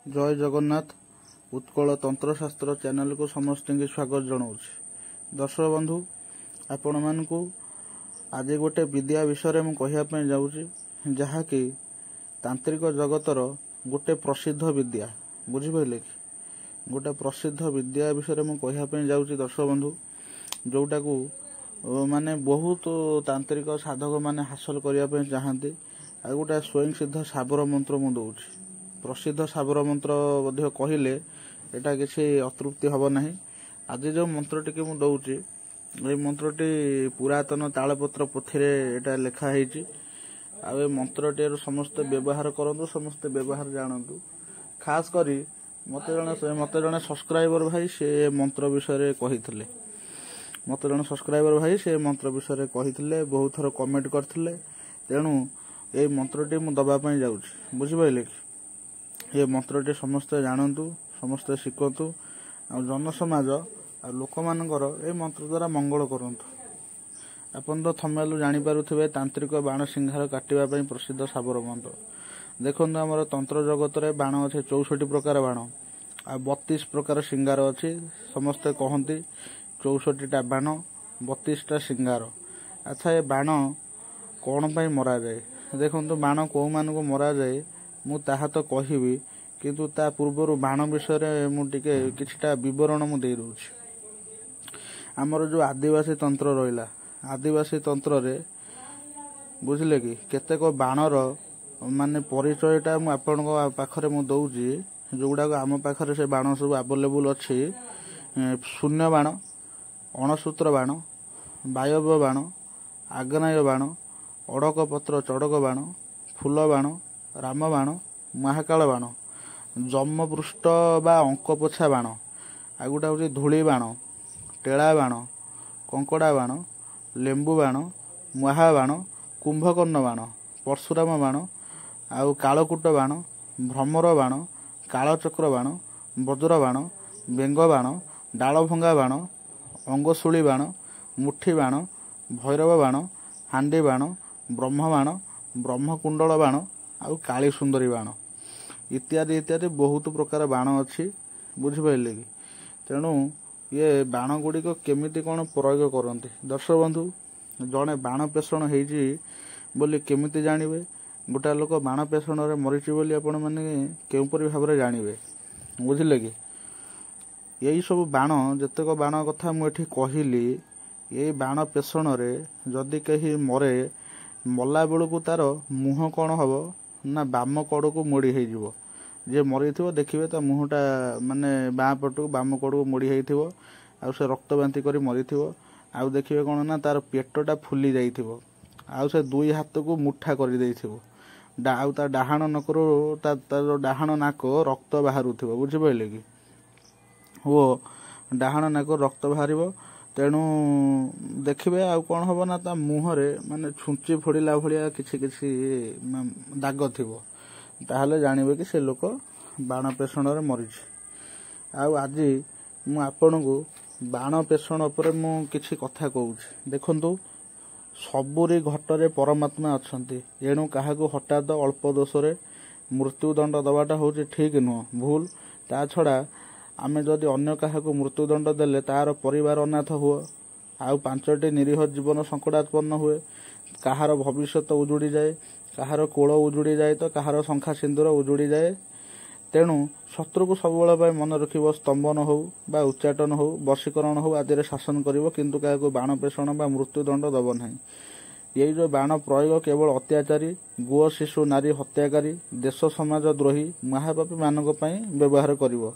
जय जगन्नाथ उत्कल तंत्रशास्त्र चैनल को समस्त स्वागत जनाऊँगी। दर्शक बंधु आपण मानू आज गोटे विद्या विषय में कहवाई जाऊँगी जहाँकि तांत्रिक जगतर गोटे प्रसिद्ध विद्या बुझिपारे कि गोटे प्रसिद्ध विद्या विषय में कहवाई जाऊँगी। दर्शक बंधु जोटा को माने बहुत तांत्रिक साधक माने हासिल करने चाहती आ गोटे स्वयं सिद्ध साबर मंत्र मु दौची प्रसिद्ध साबर मंत्र कहले एटा किसी अतृप्ति हब ना। आज जो मंत्रटी की मुझे दौची ये मंत्रटी पुरातन तालपत्र पोथी एटा लिखाही आ मंत्रटी समस्ते व्यवहार करूँ समस्ते व्यवहार जानतु। खास करी मत जड़े सब्सक्राइबर भाई से मंत्र विषय कही मत जड़े सब्सक्राइबर भाई से मंत्र विषय कही बहुत थर कमेंट करते तेणु ये मंत्रटी मु दबापाई जाऊँगी बुझिपारे कि ये मंत्रटी समस्ते जानतु समस्ते शिखतु आ जनसमाज आ लोक मानकर ए मंत्र द्वारा मंगल करंतु। आपन तो थंबनेलु जानि पारुथिबे तांत्रिक बाण सिंहार काटिबा प्रसिद्ध साबर मंत्र देखंतु हमर तंत्र जगत रे बाण अछि 64 प्रकार बाण आ 32 प्रकार सिंगार अछि। समस्ते कहंती 64टा बाण 32टा सिंगार। अच्छा ये बाण कौन पाई मरा जाए देखंतु बाण को मानकु मरा जाए मु ताहा तो कहबी किंतु ता पूर्वर बाण विषय मु टिके किछटा विवरण मु दे दउछि। हमर जो आदिवासी तंत्र रहिला आदिवासी तंत्र रे बुझले कि केतेक बाणर माने परिचयटा मु आपनक पाखरे मु दउछि जोगुडा आम पाखरे से बाण सब अवेलेबल अछि। शून्य बाण अणसूत्र बाण वायव्य बाण आग्नेय बाण अड़क पत्र चड़क बाण फूल बाण राम बाण महाकाल बाण जमपृष्ठ बा अंक पोछा बाण आ गोटा हूँ धूली बाण टेड़ा बाण कंकड़ा बाण लेंबू बाण मुहा बाण कुंभकर्ण बाण परशुराम बाण आउ कालकूट बाण भ्रमर बाण कालचक्र बाण वज्र बाण बेंग बाण डालभंगा बाण अंगशूली बाण मुठी बाण भैरव बाण हांडी बाण ब्रह्म बाण ब्रह्मकुंडल बाण आउ काली सुंदरी बाण इत्यादि इत्यादि बहुत प्रकार बाण अच्छी बुझिपारे कि तेणु ये बाण गुड़िक केमिति कौन प्रयोग करते। दर्शक बंधु जड़े बाण पेषण होती बोली केमिति जानवे गोटा लोक बाण पेषण रे मरीची बोली आपण माने केउपरि भाबरे जानवे बुझिले कि यही सब बाण जतेक बाण कथा मुझे कहली ये बाण पेषण रे जदि कहीं मरे मला बेलू तार मुह कौन हम ना बाम कड़ को मोड़ी हो जे मरी थो देखिए ता मुहटा माने बाँ पटू बाम कड़ को मोड़ी हो आउ से रक्त बांति करी मरी थो आउ देखिए कौन ना तार पेटटा फुली जाइथिबो आउ से दुई हाथ को मुठा कर देइथिबो आउ ता डाहाण नकरो तार डाहाण नाक रक्त बाहरुथिबो बुझिपारे कि वो डाहाण नाक रक्त बाहरिबो तेणु देखिए आउ कौन हम ना ता मुहरे माने छुंची फोड़िला भाया किछि किछि दाग थिबो ताहले जानबे कि से लोक बाण पेषण रे मरिछि। आउ आज मु आपनकु बाण पेषण उपरे मु किछि कथा कहूछि। देखंतु सबुरी घटरे परमात्मा अछंती एणु काहाकु हठात अल्प दोषरे मृत्युदंड दबाटा होछि ठीक नुह भूल। ता छड़ा आमे जदि अन्य काहाकु मृत्युदंड देले तार परिवार अनाथ हुए आउ 5टी निरीह जीवन संकटात्पन्न हुए कहार भविष्यत उजुड़ी जाए कहार कोल उजुड़ी जाए तो कहार शंखा सिंदूर उजुड़ी जाए। तेणु शत्रु को सब मन रखिब स्तंभन हो बा उच्चाटन हो वशीकरण हो आदि शासन करिवो किंतु काहाकु बाण पेषण बा मृत्युदंड दब नाही। यही जो बाण प्रयोग केवल अत्याचारी गो शिशु नारी हत्याकारी देश समाज द्रोही महापापी मानक पई व्यवहार करिवो।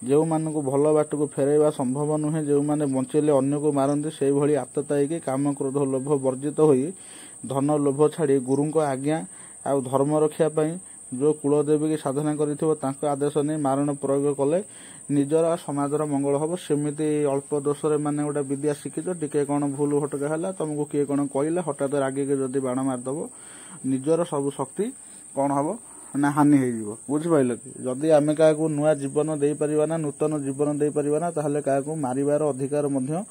जो मानक भल बाट को फेरवा संभव नुहे जो माने बंचेले अन्य को मारती से भली आततायी काम क्रोध लोभ वर्जित होई धन लोभ छाड़ी गुरुंक आज्ञा आउ धर्म रक्षा पाई जो कुलदेवी की साधना करिथिबो तांको आदेश नहीं मारण प्रयोग कले निजर समाजर मंगल हम। सेमिति अल्प दोषरे माने गोटे विद्या शिखित टिके कौन भूल भटका है तुमको किए कौन कहला हठात रागिके जदि बाण मारिदेव निजर सब शक्ति कौन हम ना हानि हो बुझिपारे कि जदि आमे क्या नुआ जीवन दे पारिबा ना नूतन जीवन दे पारिबा ना ताहले क्या मारिबार अधिकार मध्य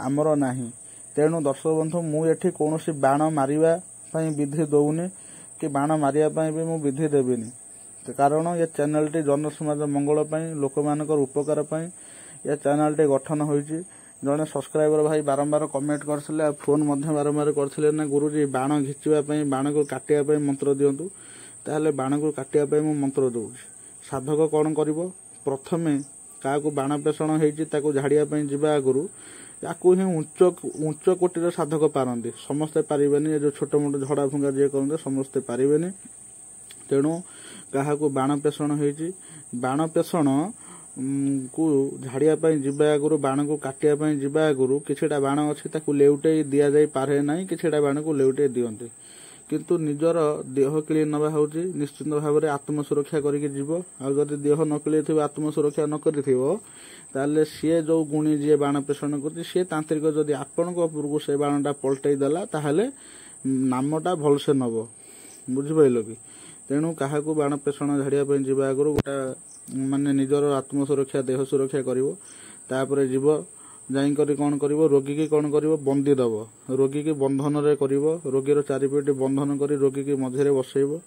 आमर नाही। तेणु दर्शक बंधु मु एठी कौनसी बाण मारिबा पई विधि दउनी कि बाण मारिया पई भी मु विधि देबिनी कारण ये चैनलटी जनसमाज मंगल लोक मान उपकार ये चैनलटी गठन होती। जड़े सब्सक्राइबर भाई बारंबार कमेंट करते फोन बारंबार करते ना गुरुजी बाण घिचापी बाण को काटापी मंत्र दिंतु ताहले बाण को काटापी मु मंत्र दूसरी। साधक कौन कर प्रथमे क्या बाण पेषण हो झाड़ियापी जावा आगु या ही उच्च कोटीर साधक पारती समस्ते पारे जो छोट मोट झड़ा फुंगा जी करते समस्ते पारे। तेणु क्या बाण पेषण हो बाण पेषण को झाड़ियापी जावा आगु बाण को काटापी जावा आगु किछिटा बाण अच्छी लेउटे दि जाए पारे ना किछिटा बाण को लेउटे दियंती किंतु निजर देह किली नवा हूँ निश्चिंत भाव में आत्मसुरक्षा करके जीव आदि देह न किली आत्मसुरक्षा न कर सी जो गुणी जी बाण पेषण कर सी तांत्रिक जदि आपण उपरको से बाणटा पलटई देला ताहले नामटा भलसे नब बुझिपाइल कि। तेणु क्या बाण पेषण झाड़ियापी जावा आगु गोटा माने निजर आत्मसुरक्षा देह सुरक्षा कर जीव जाइकर कौन कर रोगी की कौन कर बंदी दब रोगी की बंधन रे कर रोगीर चारिपटे बंधन कर रोगी की मझे बसैब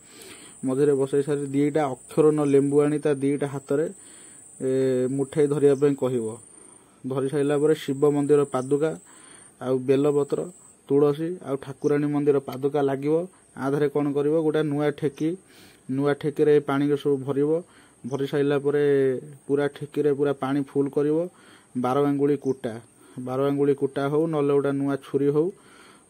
मझे बसई सारी दीटा अक्षर न लेंबू आनी ता दीटा हाथ में मुठाई धरिया कह धरी सारा शिव मंदिर पादुका आउ बेलपत्र तुलसी आउ ठाकुराणी मंदिर पादुका लगे आधारे कौन कर गोटे नुआ ठेकी रे पानी के सब भरी सारा पूरा ठेकी पूरा पानी फुल कर 12 आंगुली कुटा हो ना गोटे नुआ छुरी हो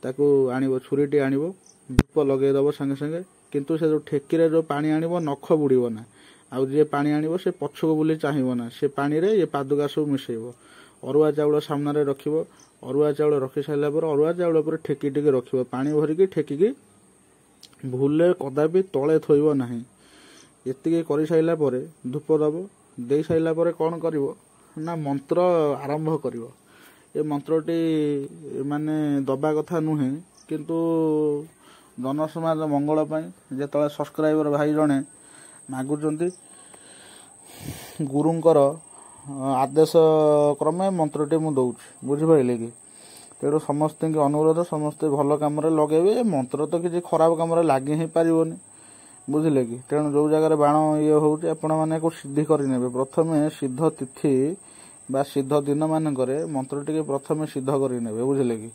ताकू आनिबो छुरीटी आनिबो धूप लगेदब संगे संगे किंतु से जो ठेकी रे जो पानी आनिबो नख बुड़ीबो ना आउ जे पानी आनिबो से पछको बुली चाहिबो ना से पानी रे ये पादुका सब मिसेइबो अरुआ चाउल सामने रे रखिबो अरुआ चाउल रखि साइला पर अरुआ चाउल पर ठेकी टिके रखिबो पानी भरिकी ठेकी भूले कदापि तले थोइबो नाही। एतिके करि साइला पर धूप दब दे साइला पर कोन करिवो ना मंत्र आरंभ करिवो। ये मंत्रटी माने दबा कथा नुहे किंतु जनसमाज मंगल जो सब्सक्राइबर भाई जड़े मागुंट गुरुंकर आदेश क्रमे मंत्रटी मु दौची बुझिपारे कि। तेणु समस्त की अनुरोध समस्ते भल कम लगे मंत्र तो किसी खराब कम लगे ही पारनी बुझिले कि। तेणु जो जगह बाण ये हूँ आपण मैंने सिद्धि करने प्रथमे सिद्ध तिथि बा सिद्ध दिन मानक मंत्र टी प्रथमे सिद्ध करने बुझिले कि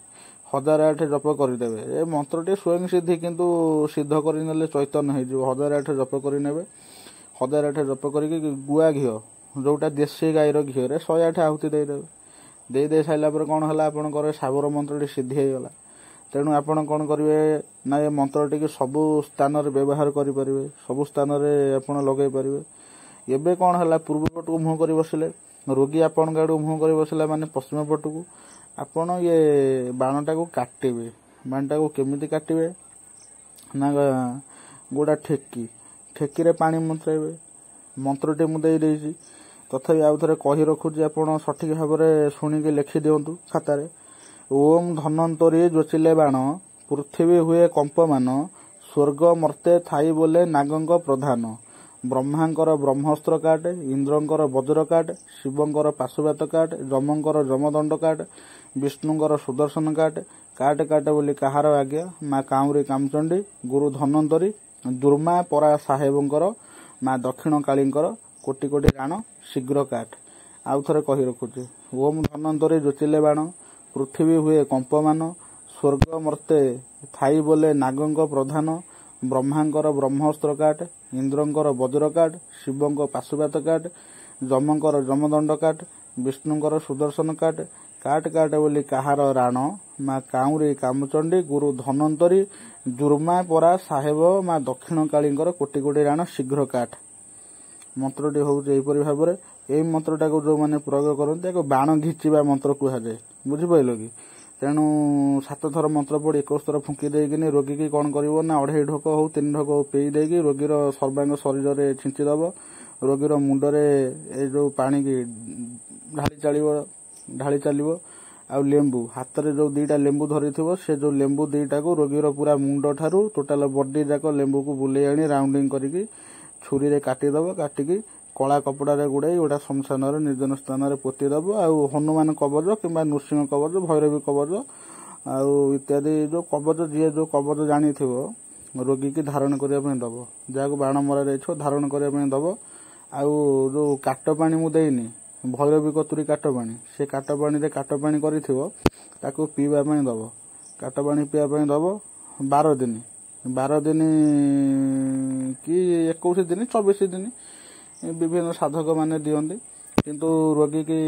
1008 जप करदे ए मंत्रटी स्वयं सिद्धि किंतु सिद्ध करने चैतन्य हो 1008 जप करने 1008 जप करके गुआ घी जोटा देशी गाईर घी रे 108 आहुति देदेवे दे सारा कौन है आपंकर साबर मंत्रटी सिद्धि होगला। तेणु आपण कौन करेंगे ना ये मंत्रटी की सबु स्थान व्यवहार करेंगे सबु स्थान आप लगे पारे। एबे कौन है पूर्व पट को मुह कर बसिले रोगी आपण आड़ मुह कर बसला माने पश्चिम पट को आपण ये बाणटा को काटे बाणटा को केमिति काटे ना गोटा ठेकी रे पानी मंत्राइबे मंत्रटी मुझे तथापि आउ थे कही रखुची आप सठिक भाव में शुणिकी लिखि दिंतु खातार। ओम धन्वंतरी जोचिले बाण पृथ्वी हुए कंपमान स्वर्ग मर्ते थाई बोले नागंक प्रधान ब्रह्मांकर ब्रह्मस्त्र काट इंद्रंकर वज्र काट शिवंकर पाशुपात काट जमंकर जमदंड काट विष्णुंकर सुदर्शन काट काट काट बोली कहार आज्ञा माँ काउरी कामचंडी गुरु धन्वंतरी दुर्मा परा साहेबंकर माँ दक्षिण कालींकर कोटि कोटि राण शीघ्र काट। आउ थे कही रखुची ओम धन्वंतरी जोचिले बाण पृथ्वी हुए कंपमान स्वर्ग मर्ते थाई बोले नागंक प्रधान ब्रह्मांकर ब्रह्मस्त्र काट इंद्रंकर वज्र काट शिवंक पाशुपात काट जमंकर जमदंड काट विष्णुंकर सुदर्शन काट काट काट बोली कहार राण माँ काउरी कामचंडी गुरु धन्वंतरी दुर्मा परा साहेब माँ दक्षिण कालींकर कोटि कोटि राण शीघ्र काट। मंत्रटी हूँ भाव में यही मंत्रटा को जो मैंने प्रयोग करते बाण घिचिबा मंत्र कहुए बुझिपाल कि। तेणु 7 थर मंत्र पढ़ी 21 थर फुंकी देकिनी रोगी की कौन कर ना 2.5 ढोक हो 3 ढोक हो पी देकी रोगीर सर्वांग शरीर में छिंचीदब रोगीर मुंडरे ए जो पानी की ढाली चलो आ लेंबू हाथ में जो 2टा लेंबू धरी से जो लेंबू 2टा को रोगीर पूरा मुंड ठारू टोटाल बॉडी जाक लेंबू को बुले आनी राउंडिंग करके छुरी रे काटिदब काटिकी कला कपड़ा गुड़ाई गोटा शमशान निर्जन स्थान में पोतीदब आउ हनुमान कवच कि नृसिंह कवच भैरवी कवच आउ इत्यादि जो कवच जी जो कवच जानी ରୋଗୀ କି ଧାରଣ କରିବା ପାଇଁ ଦବ, ଯାହାକୁ ବାଣ ମରା ଯାଇଥିବ ଧାରଣ କରିବା ପାଇଁ ଦବ। ଆଉ ଯୋଉ କାଟ ପାଣି ମୁଁ ଦେଇନି, ଭୈରବୀ କତୁରୀ କାଟ ପାଣି, ସେ କାଟ ପାଣିରେ କାଟ ପାଣି କରିଥିବ ତାକୁ ପିଇବା ପାଇଁ ଦବ। କାଟ ପାଣି ପିଇବା ପାଇଁ ଦବ 12 ଦିନ କି 21 ଦିନ 24 ଦିନ ବିଭିନ୍ନ ସାଧକ ମାନେ ଦିଅନ୍ତି। କିନ୍ତୁ ରୋଗୀ କି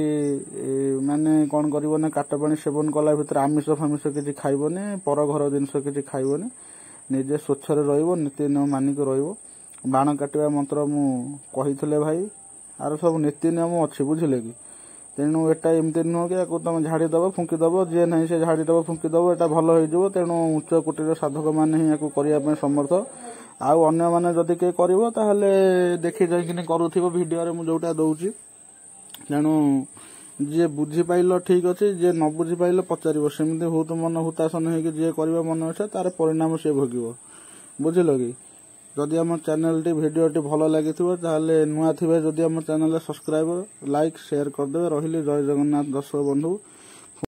ମାନେ କଣ କରିବ ନା, କାଟ ପାଣି ସେବନ କଲା ଭିତରେ ଆମିଷ ଫାମିଷ କିଛି ଖାଇବନି, ପର ଘର ଜିନିଷ କିଛି ଖାଇବନି, ନିଜେ ସ୍ୱଚ୍ଛରେ ରହିବ, ନୀତି ନିୟମ ମାନିକି ରହିବ। ବାଣ କାଟିବା ମନ୍ତ୍ର ମୁଁ କହିଥିଲେ ଭାଇ, ଆର ସବୁ ନୀତି ନିୟମ ଅଛି, ବୁଝିଲେ କି? ତେଣୁ ଏଟା ଏମିତି ନୁହଁ କି ୟାକୁ ତମେ ଝାଡ଼ିଦବ ଫୁଙ୍କିଦବ, ଯିଏ ନାହିଁ ସେ ଝାଡ଼ିଦବ ଫୁଙ୍କିଦବ ଏଟା ଭଲ ହେଇଯିବ। ତେଣୁ ଉଚ୍ଚ କୋଟିର ସାଧକ ମାନେ ହିଁ ୟାକୁ କରିବା ପାଇଁ ସମର୍ଥ। ଆଉ ଅନ୍ୟମାନେ ଯଦି କିଏ କରିବ ତାହେଲେ ଦେଖି ଯାଇକିନି କରୁଥିବ ଭିଡ଼ିଓରେ ମୁଁ ଯୋଉଟା ଦଉଛି। ତେଣୁ ଯିଏ ବୁଝିପାଇଲ ଠିକ ଅଛି, ଯିଏ ନ ବୁଝିପାଇଲ ପଚାରିବ। ସେମିତି ବହୁତ ମନ ହୁତାସନ ହେଇକି ଯିଏ କରିବ ମନ ଇଚ୍ଛା, ତାର ପରିଣାମ ସିଏ ଭୋଗିବ, ବୁଝିଲ କି? ଯଦି ଆମ ଚ୍ୟାନେଲଟି ଭିଡ଼ିଓଟି ଭଲ ଲାଗିଥିବ ତାହେଲେ ନୂଆ ଥିବେ ଯଦି ଆମ ଚ୍ୟାନେଲରେ ସବସ୍କ୍ରାଇବର ଲାଇକ୍ ସେୟାର କରିଦେବେ। ରହିଲି, ଜୟ ଜଗନ୍ନାଥ ଦର୍ଶକ ବନ୍ଧୁ।